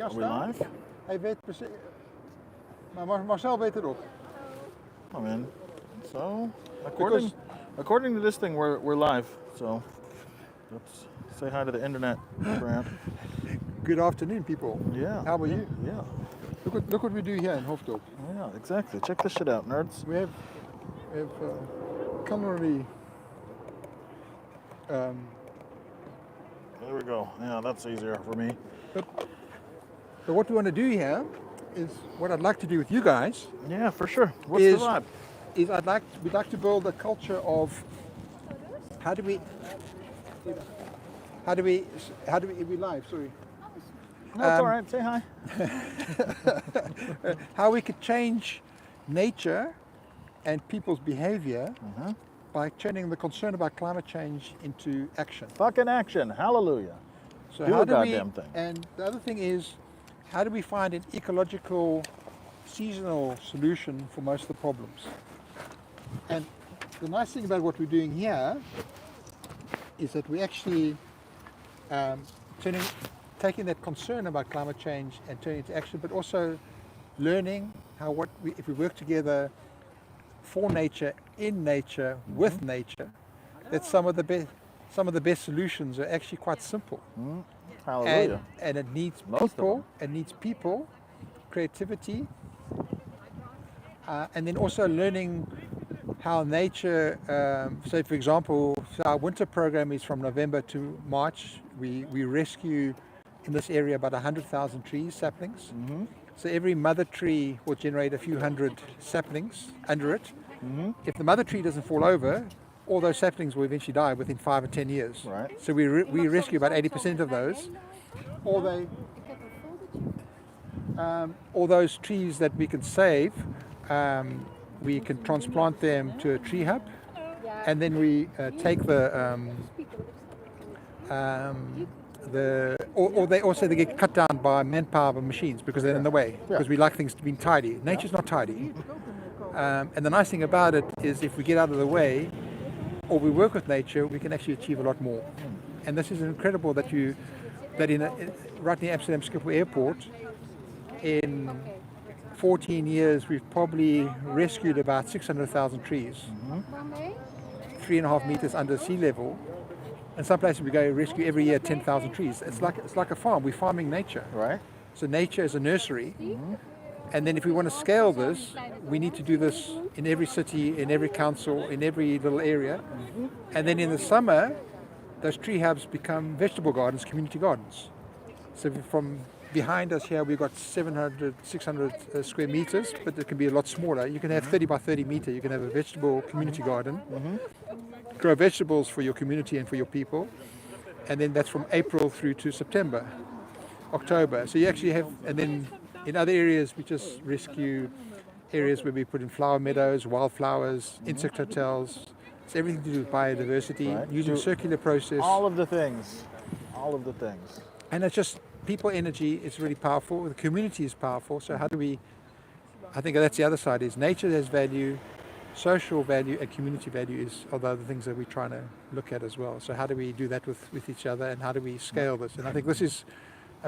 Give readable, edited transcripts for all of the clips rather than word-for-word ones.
Are we live? Hij weet precies. Maar Marcel weet het ook. I mean, so according to this thing, we're live. So let's say hi to the internet, Brant. Good afternoon, people. Yeah. How about you? Yeah. Look what we do here in Hoofddorp. Yeah, exactly. Check this shit out, nerds. We have culinary. There we go. Yeah, that's easier for me. But what we want to do here is what I'd like to do with you guys. Yeah, for sure. What's the vibe? We'd like to build a culture of how do we we live? Sorry. No, it's all right. Say hi. How we could change nature and people's behavior by turning the concern about climate change into action. Fucking action. Hallelujah. So Do how a do we? goddamn thing. And the other thing is, how do we find an ecological, seasonal solution for most of the problems? And the nice thing about what we're doing here is that we actually taking that concern about climate change and turning it into action, but also learning how if we work together for nature, in nature, with nature, that some of the best solutions are actually quite simple. Hallelujah. And it needs Most of people, creativity, and then also learning how nature, say for example, our winter program is from November to March. We rescue in this area about 100,000 trees, saplings. So every mother tree will generate a few hundred saplings under it. If the mother tree doesn't fall over, all those saplings will eventually die within 5 or 10 years. Right. So we rescue about 80% of those. All those trees that we can save, we can transplant them to a tree hub, and then we take they get cut down by manpower machines because they're in the way, because we like things to be tidy. Nature's not tidy. And the nice thing about it is if we get out of the way or we work with nature, we can actually achieve a lot more. And this is incredible that right near Amsterdam Schiphol Airport, in 14 years we've probably rescued about 600,000 trees, 3.5 meters under sea level. And some places we go rescue every year 10,000 trees. It's like a farm. We're farming nature. Right. So nature is a nursery. And then if we want to scale this, we need to do this in every city, in every council, in every little area. And then in the summer, those tree hubs become vegetable gardens, community gardens. So from behind us here, we've got 700, 600 square meters, but it can be a lot smaller. You can have 30 by 30 meter. You can have a vegetable community garden. Grow vegetables for your community and for your people. And then that's from April through to September, October. So you actually have, and then in other areas, we just rescue areas where we put in flower meadows, wildflowers, insect hotels. It's everything to do with biodiversity, using circular process. All of the things. And it's just people energy is really powerful. The community is powerful. So how do we, I think that's the other side, is nature has value, social value and community value are the other things that we're trying to look at as well. So how do we do that with each other, and how do we scale this? And I think this is,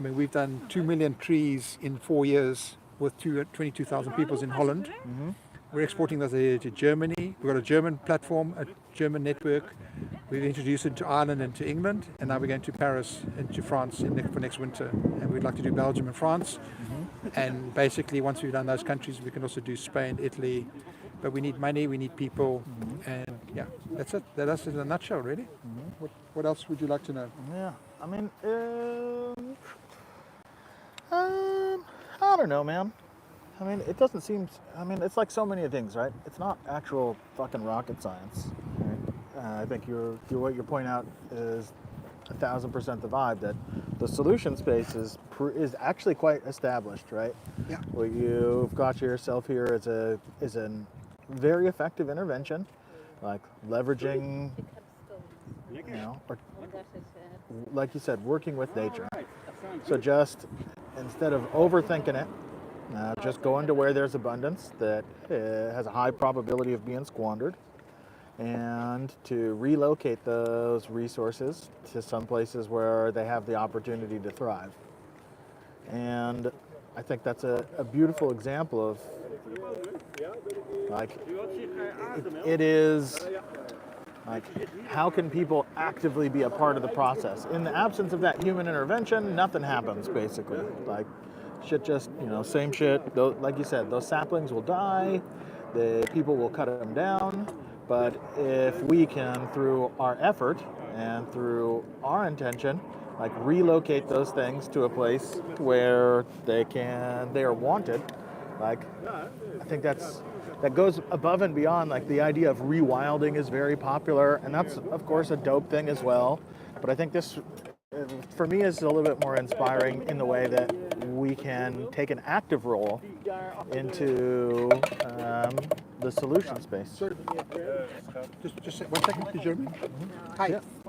we've done 2 million trees in 4 years with 22,000 people in Holland. We're exporting this to Germany. We've got a German platform, a German network. We've introduced it to Ireland and to England, and now we're going to Paris and to France for next winter. And we'd like to do Belgium and France. And basically, once we've done those countries, we can also do Spain, Italy. But we need money, we need people, and yeah, that's it. That's in a nutshell, really. What else would you like to know? Yeah, I don't know, man. It doesn't seem, it's like so many things, right? It's not actual fucking rocket science, right? I think what you're pointing out is 1,000% the vibe, that the solution space is actually quite established, right? Yeah. What you've got yourself here is a very effective intervention, like leveraging, or like you said, working with nature. So just instead of overthinking it, just going to where there's abundance that has a high probability of being squandered, and to relocate those resources to some places where they have the opportunity to thrive. And I think that's a beautiful example of like it is like how can people actively be a part of the process? In the absence of that human intervention, nothing happens basically. Like shit just, same shit. Like you said, those saplings will die, the people will cut them down, but if we can, through our effort and through our intention, like relocate those things to a place where they are wanted, like I think that goes above and beyond. Like the idea of rewilding is very popular, and that's of course a dope thing as well. But I think this, for me, is a little bit more inspiring in the way that we can take an active role into the solution space. Sorry, just 1 second, please, Jeremy. Hi,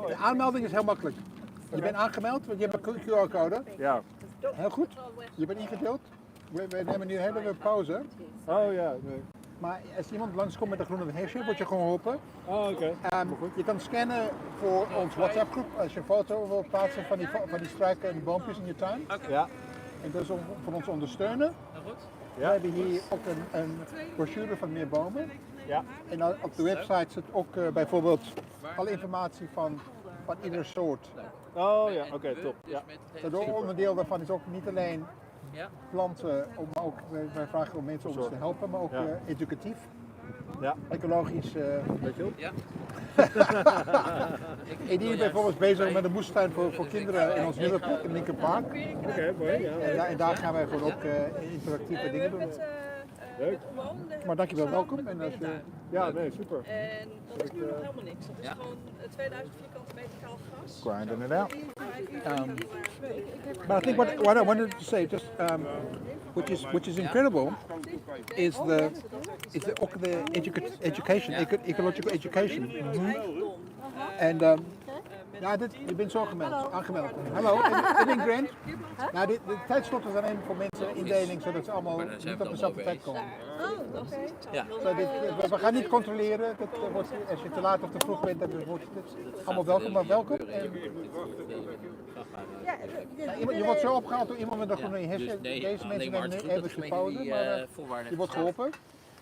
de aanmelding is heel makkelijk. Je bent aangemeld, want je hebt een QR-code. Ja. Heel goed. Je bent ingedeeld. We nemen nu een hele pauze. Oh ja. Nee. Maar als iemand langskomt met een groene hesje, word je geholpen. Oh, oké. Je kan scannen voor ons WhatsApp-groep als je een foto wil plaatsen van die struiken en boompjes in je tuin. Ja. En dat is om voor ons te ondersteunen. We hebben hier ook een brochure van meer bomen. Ja. En op de website zit ook bijvoorbeeld alle informatie van ieder soort. Oh ja, oké, top. Ja. Het onderdeel daarvan is ook niet alleen planten, maar ook, wij vragen om mensen om ons te helpen, maar ook educatief. Ja. Ecologisch. Weet je ook? Ja. En die is bijvoorbeeld bezig met een moestuin voor kinderen in ons Middelpark, in Linkerpark. Oké, mooi. Ja. En daar gaan wij gewoon ook interactieve dingen doen. Leuk. Maar dankjewel, welkom. En als je... Ja, nee, super. En dat is nu nog helemaal niks. Dat is gewoon 2000 vierkante meter kaal gras. Grinding it out. But I think what I wanted to say, just which is incredible, is the education, ecological education. En je bent zo aangemeld. Hallo, ik ben Grant. Nou, de tijdslot is alleen voor mensen indeling, zodat ze allemaal niet op dezelfde tijd komen. Ja. We gaan niet controleren. Als je te laat of te vroeg bent, dan wordt het allemaal welkom. Maar welkom. Je wordt zo opgehaald door iemand met een groene hesje. Deze mensen nemen even een pauze, maar je wordt geholpen.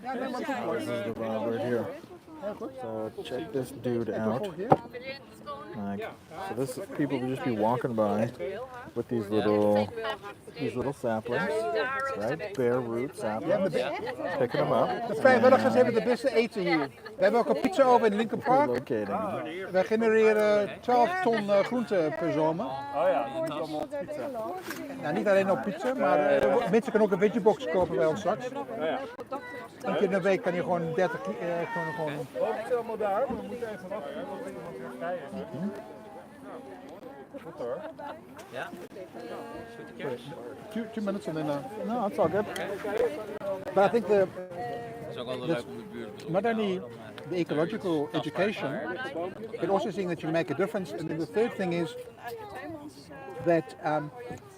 Ja, nee, maar This is the vibe right here. So check this dude out. Like, so this people will just be walking by with these little saplings, right? Bare root saplings, picking them up. De vrijwilligers hebben de beste eten hier. We hebben ook een pizza oven in Linkerpark. Relocating them. Wij genereren 12 ton groente per zomer. Oh ja, je moet allemaal pizza. Nou, niet alleen op pizza, maar mensen kunnen ook een veggiebox kopen bij ons straks. Oh ja. Eén keer in de week kan je gewoon 30 gewoon... Oh, het is allemaal daar, maar we moeten even wachten, want iemand weer rijden. Goed hoor. Ja? Two minutes and then... No, it's all good. But I think Dat is ook wel leuk om de buurt te doen. not only the ecological education, but also seeing that you make a difference. And then the third thing is that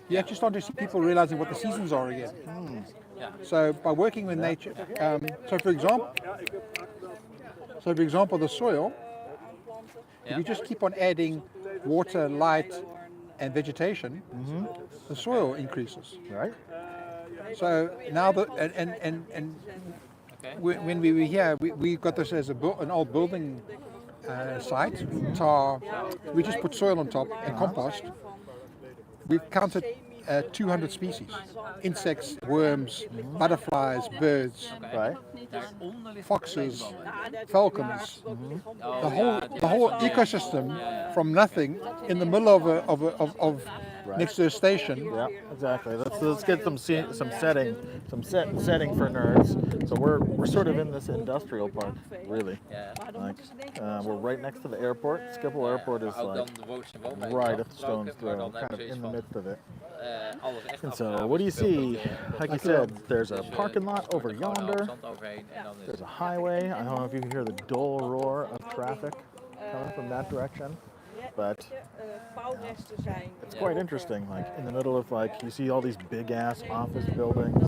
you actually start to see people realizing what the seasons are again. So by working with nature, so for example, the soil, if you just keep on adding water, light, and vegetation, the soil increases. Right? So now when we were here, we got this as an old building site, tar. We just put soil on top and compost. We've counted 200 species: insects, worms, butterflies, birds, Right? foxes, falcons. The whole ecosystem from nothing in the middle of next to a station. Yeah, exactly. Let's get some setting for nerds. So we're sort of in this industrial park, really. Like we're right next to the airport. Schiphol Airport is like right at the stone's throw, kind of in the midst of it. And so what do you see? Like you said, there's a parking lot over yonder. There's a highway. I don't know if you can hear the dull roar of traffic coming from that direction, but it's quite interesting. Like in the middle of you see all these big ass office buildings.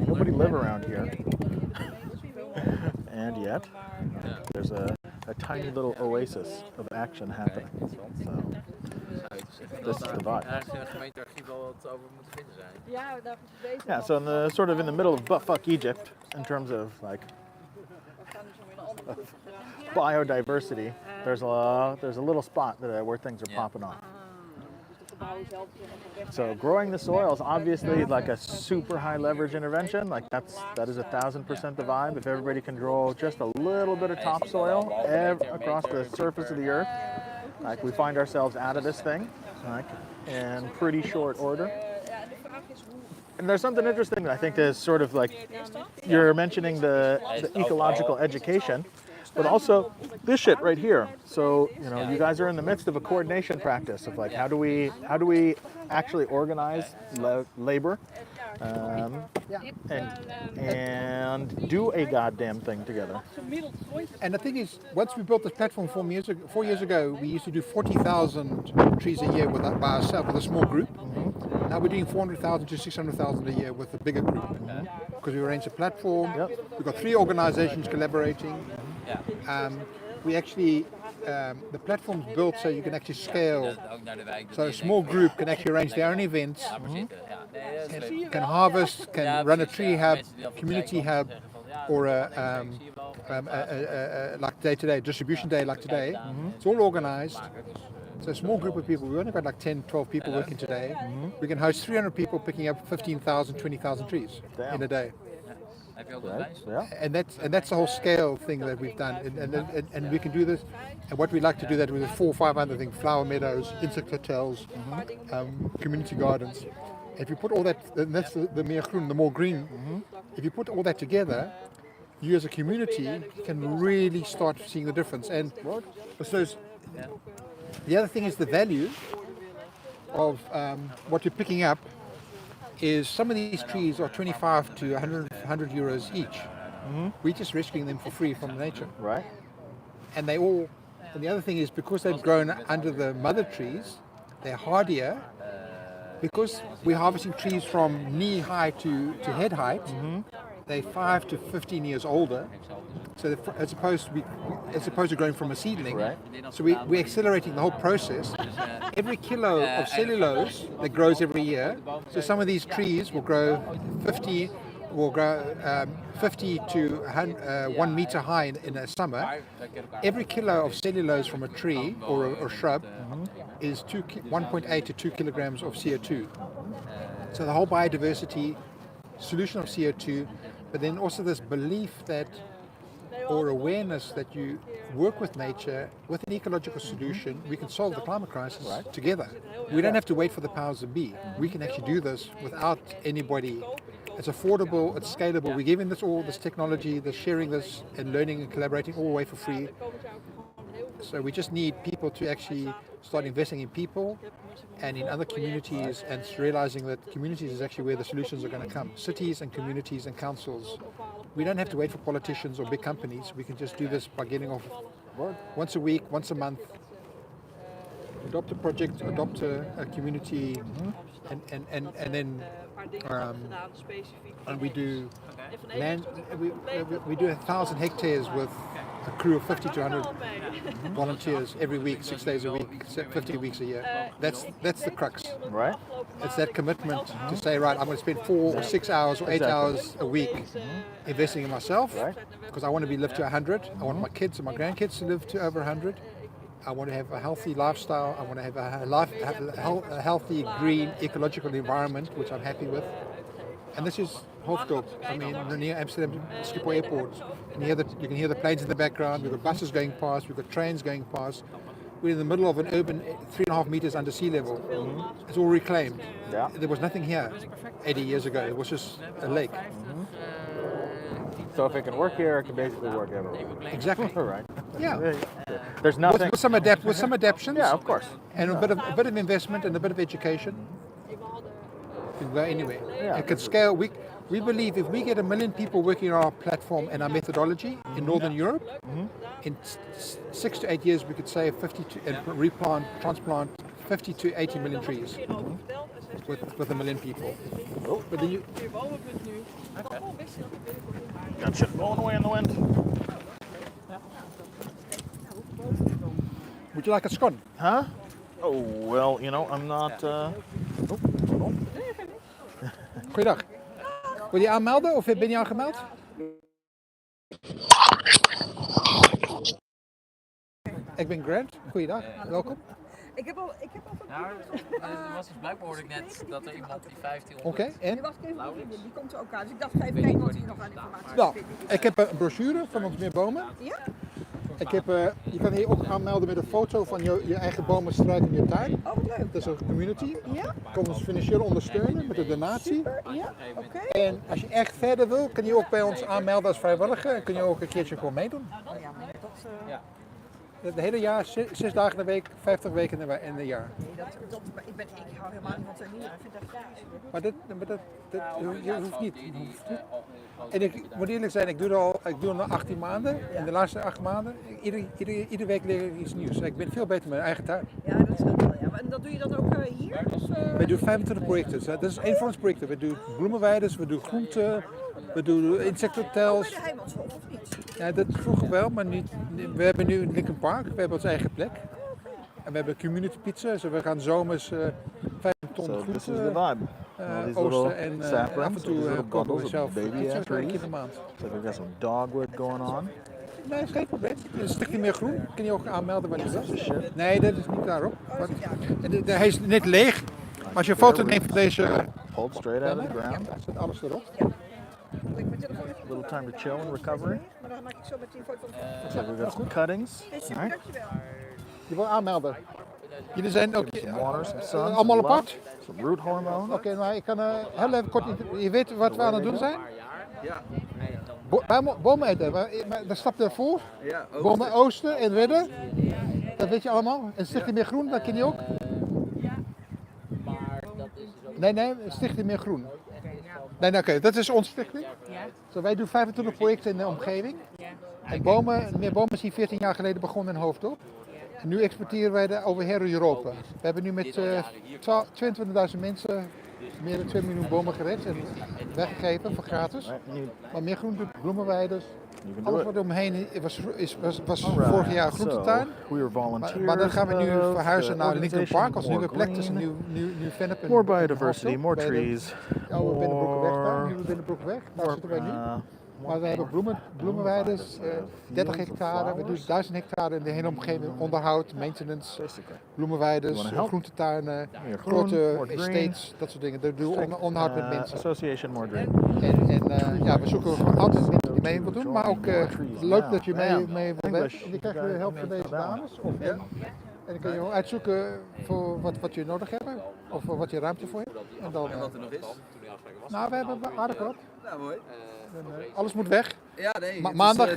Nobody live around here, and yet there's a a tiny little oasis of action happening. So this is the vibe. Ergens in het gemeentearchief wel wat over moeten vinden zijn. Ja, daar is deze. Yeah, so in the sort of in the middle of buttfuck Egypt, in terms of like biodiversity, there's a little spot where things are popping off. So growing the soil is obviously like a super high leverage intervention. Like that is 1,000% the vibe. If everybody can grow just a little bit of topsoil across the surface of the earth, like we find ourselves out of this thing, like in pretty short order. And there's something interesting that I think is sort of like you're mentioning the ecological education, but also this shit right here. So you guys are in the midst of a coordination practice of like how do we actually organize labor, and do a goddamn thing together. And the thing is, once we built this platform 4 years ago, we used to do 40,000 trees a year by ourselves, with a small group. Mm-hmm. Now we're doing 400,000 to 600,000 a year with a bigger group. Because we arranged a platform, we've got 3 organizations collaborating. We actually, the platform's built so you can actually scale. So a small group can actually arrange their own events, can harvest, can run a tree hub, community hub, or like day-to-day, distribution day like today. It's all organized. So a small group of people, we've only got like 10, 12 people working today. We can host 300 people picking up 15,000, 20,000 trees in a day. Right? Yeah. And that's the whole scale thing that we've done, and we can do this. And what we like to do that with 4 or 5 other things: flower meadows, insect hotels, community gardens. If you put all that, and that's the MeerGroen, the more green. If you put all that together, you as a community can really start seeing the difference. And so the other thing is the value of what you're picking up. Is some of these trees are 25 to 100 euros each. We're just rescuing them for free from nature. Right. And the other thing is, because they've grown under the mother trees, they're hardier. Because we're harvesting trees from knee high to head height, they're 5 to 15 years older. So as opposed to growing from a seedling, right. So we're accelerating the whole process. Every kilo of cellulose that grows every year. So some of these trees will grow 50 to 1 meter high in a summer. Every kilo of cellulose from a tree or a shrub is 1.8 to 2 kilograms of CO2. So the whole biodiversity, solution of CO2, but then also this belief that, or awareness that you work with nature, with an ecological solution, we can solve the climate crisis together. We don't have to wait for the powers that be. We can actually do this without anybody. It's affordable, it's scalable. We're giving this technology, this sharing this and learning and collaborating all the way for free. So we just need people to actually start investing in people and in other communities, and realizing that communities is actually where the solutions are going to come. Cities and communities and councils. We don't have to wait for politicians or big companies. We can just do this by getting off once a week, once a month. Adopt a project, adopt a community, and then and we do land. We do 1,000 hectares with a crew of 50 to 100 volunteers every week, 6 days a week, 50 weeks a year. That's the crux. Right. It's that commitment to say, right, I'm going to spend 4 or 6 hours or 8 hours a week investing in myself, because I want to live to 100. I want my kids and my grandkids to live to over 100. I want to have a healthy lifestyle. I want to have a healthy, green, ecological environment, which I'm happy with. And this is Hoofddorp. I mean, near Amsterdam Schiphol Airport. You can hear the planes in the background. We've got buses going past. We've got trains going past. We're in the middle of an urban 3.5 meters under sea level. It's all reclaimed. Yeah. There was nothing here 80 years ago. It was just a lake. So if it can work here, it can basically work everywhere. Exactly. Right. Yeah. There's nothing. With some adaptations. Yeah, of course. And a bit of investment and a bit of education. You can go anywhere. Yeah. It can scale. We believe if we get 1 million people working on our platform and our methodology in Northern Europe, in 6 to 8 years we could save 50 to and transplant 50 to 80 million trees with 1 million people. Oh. But then Got shit blowing away in the wind. Would you like a scone? Huh? Oh, well, you know, I'm not... Goeiedag. Wil je aanmelden of ben je aangemeld? Ik ben Grant. Goeiedag. Welkom. Ik heb al Nou, er was dus blijkbaar hoorde ik net dat er iemand die 1500... Oké, en? Die wacht even, die komt er ook aan. Dus ik dacht, ga even kijken wat hier nog aan informatie Nou, vindt. ik heb een brochure van ons MeerGroen. Ja? Ik heb, je kan hier ook aanmelden met een foto van je eigen bomen, struik in je tuin. Oh, wat leuk. Dat is een community. Ja? Kan ons financieel ondersteunen met een donatie. Super, ja, oké. En als je echt verder wil, kun je ook bij ons aanmelden als vrijwilliger. En kun je ook een keertje gewoon meedoen. Oh ja, maar dat... Het hele jaar, 6 dagen in de week, 50 weken in een jaar. Nee, ik hou helemaal niet van tuinieren. Ik vind dat vreselijk. Maar je hoeft niet. En ik moet eerlijk zijn, ik doe het al 18 maanden. In de laatste 8 maanden, iedere week leer ik iets nieuws. Ik ben veel beter in mijn eigen tuin. Ja, dat is wel, ja. En dat doe je dan ook hier? Of, We doen 25 projecten. Dat is één van onze projecten. We doen bloemenweiden, we doen groenten, we doen insecthotels. bij de Heimanshof, of niet? Ja, dat vroeger wel, maar niet. We hebben nu een Lincoln Park, we hebben onze eigen plek. En we hebben community pizza, dus we gaan zomers 5 ton So this is the groenten vibe. All these little oosten en af saplings, en these little toe kopen we bundles of zelf. baby Iets ass een keer trees. in de maand. So we've got some dogwood going on. Nee, is geen probleem. Een stukje meer groen. Kun je ook aanmelden wanneer je wil. Nee, dat is niet daarop. Hij is net leeg. Maar als je een foto neemt van deze... Pulled straight out of the ground. Ja, zit alles erop. Mijn telefoon even Little time to chill and recovery. maar dan maak ik zo met die foto van So we've got some cuttings. Hey, super, Alright. dankjewel. Je wil aanmelden. Jullie zijn ook Some water, some sun, allemaal some apart? love, some root hormone. Oké, maar ik kan heel even kort... Je weet wat we aan het doen zijn? Ja. Bomen eten, maar daar stapt ervoor. Ja, ook. Bomen oosten en redden. Dat weet je allemaal. En Stichting MeerGroen, dat ken je ook. Nee, Stichting MeerGroen. Nee, oké, dat is onze stichting. Zo, wij doen 25 projecten in de omgeving. En MeerGroen is hier 14 jaar geleden begonnen in Hoofddorp. En nu exporteren wij over heel Europa. We hebben nu met 22.000 mensen meer dan 2 miljoen bomen gered en weggegeven voor gratis. Maar MeerGroen doet bloemenweiders. Alles wat omheen was vorig jaar groentetuin. Maar dan gaan we nu verhuizen naar Lincoln Park als nieuwe plek. Dus een nieuw Vennep. More biodiversity, more trees. Ja, we Binnenbroekenweg daar. Nu Binnenbroekenweg. Daar zitten wij nu. Maar we hebben bloemenweiders, 30 hectare. We doen 1000 hectare in de hele omgeving. Onderhoud, maintenance, bloemenweiders, groentetuinen, grote estates, dat soort dingen. Dat doen we onderhoud met mensen. Association more green. En ja, we zoeken gewoon altijd mensen die mee willen doen. Maar ook leuk dat je mee wil werken. En je krijgt weer hulp van deze dames. En dan kun je gewoon uitzoeken voor wat je nodig hebt. Of wat je ruimte voor hebt. En dan, Wat er nog is. nou, we hebben aardig wat. Ja, mooi. Alles moet weg. Ja, nee. Maandag,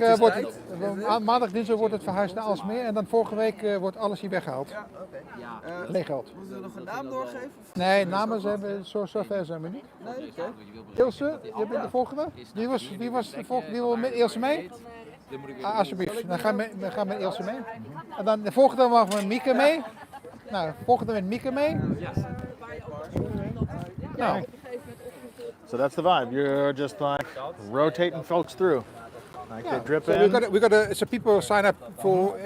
maandag, dinsdag wordt het verhuisd naar Alsmeer en dan volgende week wordt alles hier weggehaald. Ja, oké. Leeggehaald. Moeten we nog een naam doorgeven? Nee, namen zijn we, zover zijn we niet. Nee, oké. Ilse, je bent de volgende? Wie was de volgende? Wie wil met Ilse mee? Alsjeblieft, dan gaan we met Ilse mee. En dan de volgende mag met Mieke mee. Nou, de volgende met Mieke mee. Nou. So that's the vibe. You're just like rotating folks through. Like they drip So in. we got so people sign up for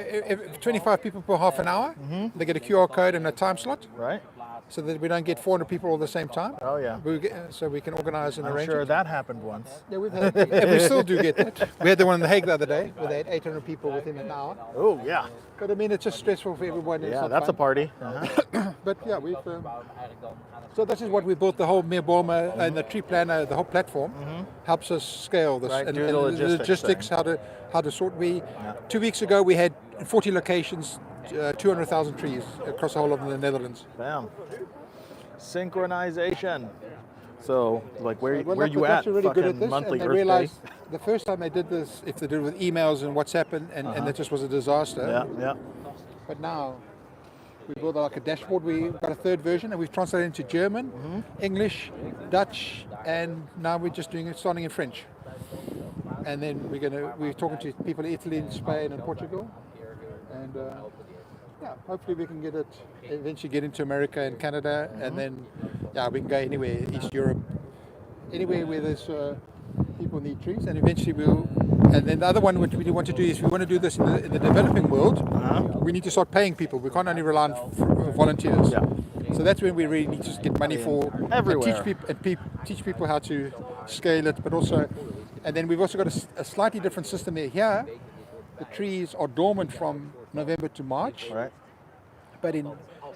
25 people per half an hour. They get a QR code and a time slot, Right? so that we don't get 400 people all at the same time. Oh yeah. So we can organize and I'm arrange sure it. that happened once. Yeah, and we still do get that. We had the one in The Hague the other day, where they had 800 people within an hour. Oh yeah. But I mean, it's just stressful for everyone. It's Yeah, not that's a fun. party. But yeah, we've. So this is what we built. The whole MeerGroen and the tree planner, the whole platform, helps us scale this Right, and, do and the logistics how to sort. 2 weeks ago we had 40 locations, 200,000 trees across the whole of the Netherlands. Bam. Synchronization. So, like, where Well, you at? really good at Fucking this, monthly and they Earth Day. realized the first time they did this, if they did it with emails and WhatsApp, and it just was a disaster. Yeah. But now we built like a dashboard. We've got a third version, and we've translated into German, English, Dutch, and now we're just doing it starting in French. And then we're talking to people in Italy, and Spain, and Portugal, and yeah, hopefully we can eventually get into America and Canada, and then we can go anywhere, East Europe, anywhere where there's People need trees, and eventually we'll. And then the other one, which we want to do, is we want to do this in the developing world. We need to start paying people. We can't only rely on volunteers. Yeah. So that's when we really need to get money for everywhere. Teach people how to scale it, but also, and then we've also got a slightly different system here. Here, the trees are dormant from November to March, Right. but in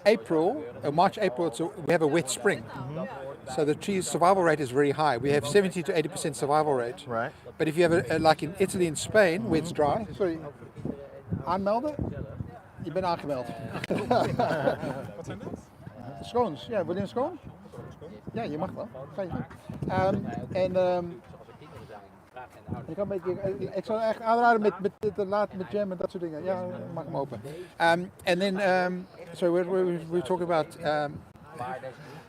April, March, April, we have a wet spring. So the tree's survival rate is very high. We have 70 to 80% survival rate. Right. But if you have like in Italy and Spain, where it's dry. Sorry, aanmelden? Je bent aangemeld. Wat zijn dit? Scones, ja, wil je een scone? Ja, je mag wel. Ga je ik kan een beetje, ik zou echt aanraden met jam en dat soort dingen. Ja, mag hem open. And then, so we're talking about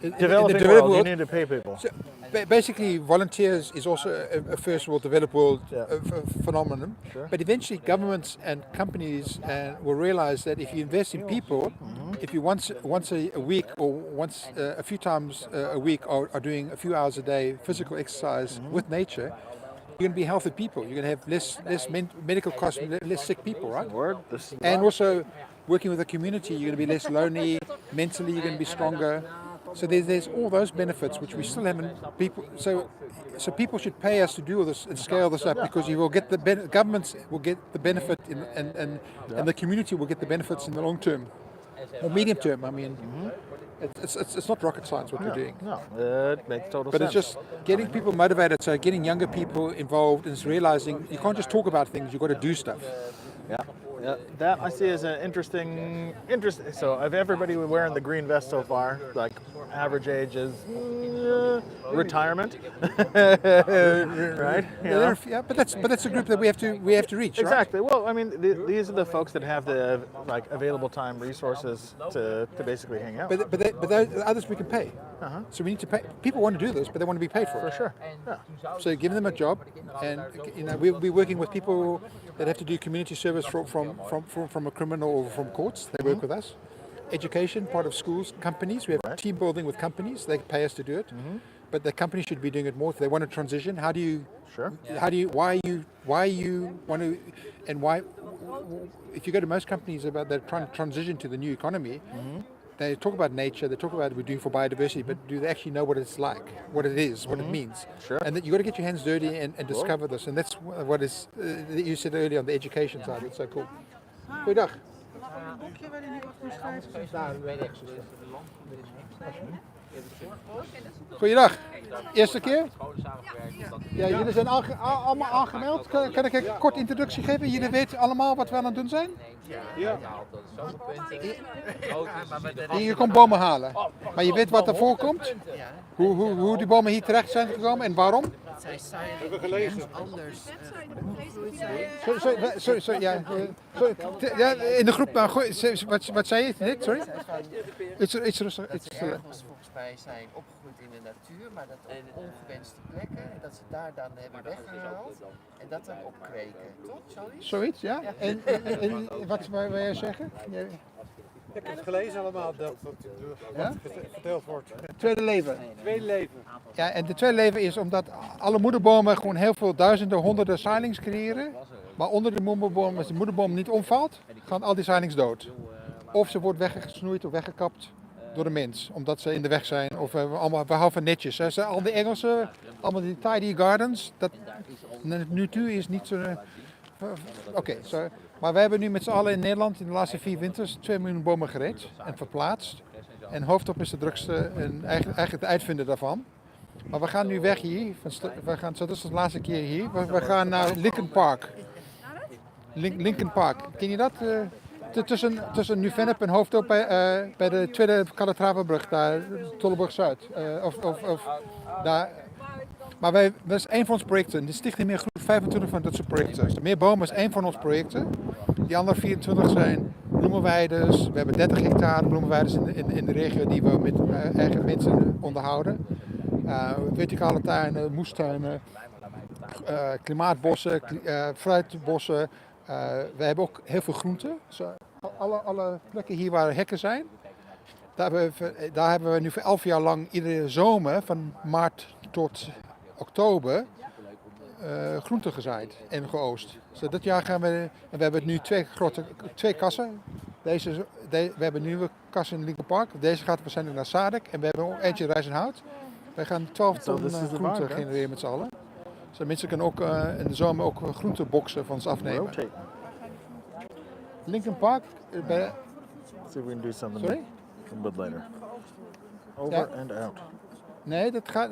Developing world, you need to pay people. So basically, volunteers is also a first world, developed world phenomenon. Sure. But eventually, governments and companies will realize that if you invest in people, if you once a week or once a few times a week are doing a few hours a day physical exercise with nature, you're going to be healthy people. You're going to have less medical costs, less sick people, right? And also, working with the community, you're going to be less lonely. Mentally, you're going to be stronger. So there's all those benefits which we still haven't. So people should pay us to do all this and scale this up because you will get the governments will get the benefit and the community will get the benefits in the long term or medium term. I mean, it's not rocket science what we're doing. No, it makes total sense. But it's just getting people motivated. So getting younger people involved and realizing you can't just talk about things. You've got to do stuff. Yeah, that I see as an interesting. So, of everybody wearing the green vest so far, like average age is retirement, right? Yeah, but that's a group that we have to reach. Exactly. Right? Well, I mean, these are the folks that have the available time, resources to basically hang out. But those others we can pay. So we need to pay. People want to do this, but they want to be paid for it. For sure. Yeah. So give them a job, and we'll be working with people that have to do community service from a criminal or from courts. They work with us. Education, part of schools, companies. We have team building with companies. They pay us to do it. But the company should be doing it more. If they want to transition, how do you? Sure. Why you want to, and why? If you go to most companies about they're trying to transition to the new economy. They talk about nature, they talk about what we do for biodiversity, but do they actually know what it's like, what it is, what it means? Sure. And that you've got to get your hands dirty and discover this. And that's what is, you said earlier on the education side, it's so cool. Goeiedag. Goeiedag. Eerste keer? Ja, jullie zijn allemaal aangemeld. Kan ik een korte introductie geven? Jullie weten allemaal wat we aan het doen zijn? Ja. Je komt bomen halen. Maar je weet wat er voorkomt? Hoe die bomen hier terecht zijn gekomen en waarom? Zij zijn anders Sorry, ja. Ja, in de groep, wat zei je net? Sorry? Iets rustig. volgens mij zijn opgegroeid in de natuur, maar dat op ongewenste plekken. En dat ze daar dan hebben weggehaald en dat dan opkweken. Toch, Charlie? Zoiets, ja. En wat wil jij zeggen? Ik heb het gelezen allemaal, dat verteld wordt. Tweede leven. Tweede leven. Ja, en de tweede leven is omdat alle moederbomen gewoon heel veel duizenden, honderden silings creëren. Maar onder de moederboom, als de moederboom niet omvalt, gaan al die silings dood. Of ze wordt weggesnoeid of weggekapt door de mens, omdat ze in de weg zijn. Of we houden van netjes. Hè. Al die Engelsen, allemaal die tidy gardens, dat natuur is niet zo... Oké, maar wij hebben nu met z'n allen in Nederland in de laatste 4 winters 2 miljoen bomen gereed en verplaatst. En Hoofddorp is de drukste en eigenlijk de uitvinder daarvan. Maar we gaan nu weg hier. Dat is de laatste keer hier. We gaan naar Lincoln Park. Lincoln Park. Ken je dat? Tussen Nieuw-Vennep en Hoofddorp bij de tweede Calatrava-brug, daar, Tolleborg-Zuid. Daar. Maar dat is één van onze projecten. De Stichting MeerGroen 25 van dat soort projecten. Dus Meer Bomen is één van onze projecten. Die andere 24 zijn bloemenweides. We hebben 30 hectare bloemenweides in de regio die we met eigen mensen onderhouden. Verticale tuinen, moestuinen, klimaatbossen, fruitbossen. We hebben ook heel veel groenten. Dus, alle plekken hier waar hekken zijn. Daar hebben we nu voor 11 jaar lang iedere zomer van maart tot oktober groenten gezaaid en geoost. Dus dit jaar gaan we, en we hebben nu twee kassen. We hebben een nieuwe kas in Lincoln Park. Deze gaat waarschijnlijk naar Sadek en we hebben ook eentje in Rijzenhout. Wij gaan 12 ton groenten genereren met z'n allen. Dus mensen kunnen ook in de zomer ook groenteboxen van ons afnemen. Rotate. Lincoln Park bij... See if we can do something Sorry? a bit later. Over and out. Nee, dat gaat...